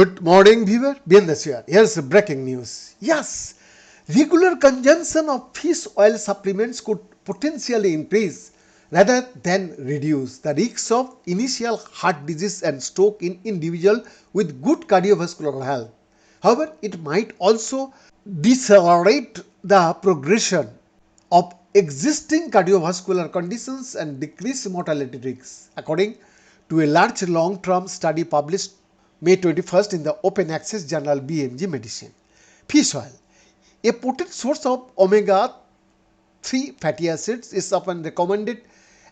Good morning, viewer. BNS here. Here's breaking news. Yes, regular consumption of fish oil supplements could potentially increase rather than reduce the risk of initial heart disease and stroke in individuals with good cardiovascular health. However, it might also decelerate the progression of existing cardiovascular conditions and decrease mortality risks, according to a large long-term study published May 21st in the open access journal BMG Medicine. Fish oil, a potent source of omega-3 fatty acids, is often recommended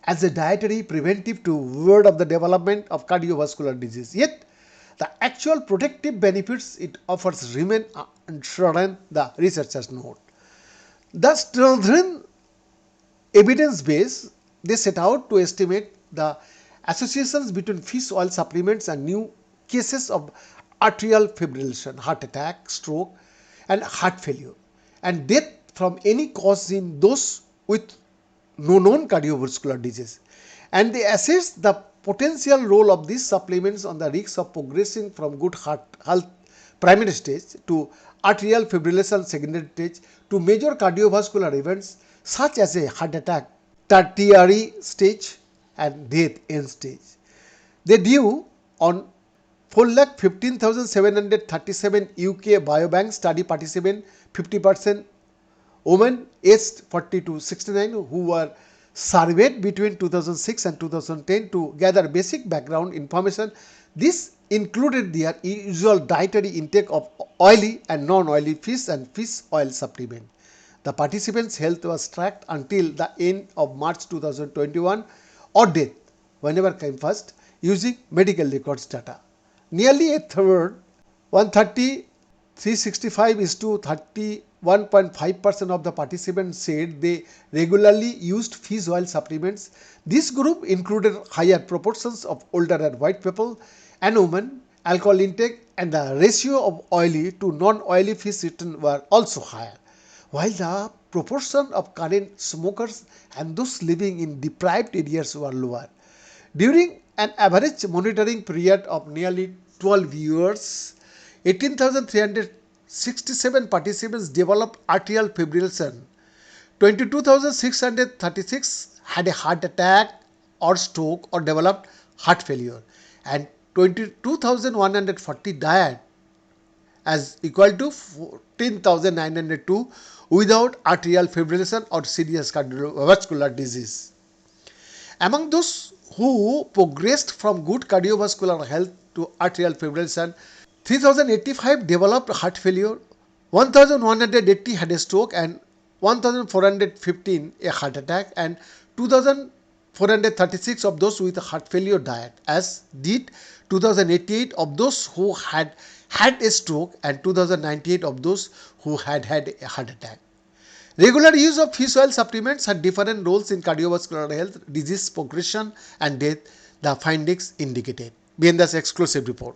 as a dietary preventive to ward off the development of cardiovascular disease. Yet, the actual protective benefits it offers remain uncertain, the researchers note. The strengthened evidence base, they set out to estimate the associations between fish oil supplements and new cases of atrial fibrillation, heart attack, stroke, and heart failure, and death from any cause in those with no known cardiovascular disease. And they assess the potential role of these supplements on the risk of progressing from good heart health primary stage to atrial fibrillation secondary stage to major cardiovascular events such as a heart attack tertiary stage and death end stage. They due on 4,15,737 UK biobank study participant, 50% women aged 40 to 69 who were surveyed between 2006 and 2010 to gather basic background information. This included their usual dietary intake of oily and non-oily fish and fish oil supplement. The participants' health was tracked until the end of March 2021 or death, whenever came first, using medical records data. Nearly a third, 130, 365 is to 31.5% of the participants said they regularly used fish oil supplements. This group included higher proportions of older and white people and women. Alcohol intake and the ratio of oily to non-oily fish eaten were also higher, while the proportion of current smokers and those living in deprived areas were lower. During an average monitoring period of nearly 12 years, 18,367 participants developed atrial fibrillation, 22,636 had a heart attack or stroke or developed heart failure, and 22,140 died, as equal to 14,902 without atrial fibrillation or serious cardiovascular disease. Among those who progressed from good cardiovascular health to atrial fibrillation, 3,085 developed heart failure, 1,180 had a stroke, and 1,415 a heart attack, and 2,436 of those with heart failure died, as did 2,088 of those who had had a stroke and 2,098 of those who had had a heart attack. Regular use of fish oil supplements had different roles in cardiovascular health, disease progression and death, the findings indicated. BNS exclusive report.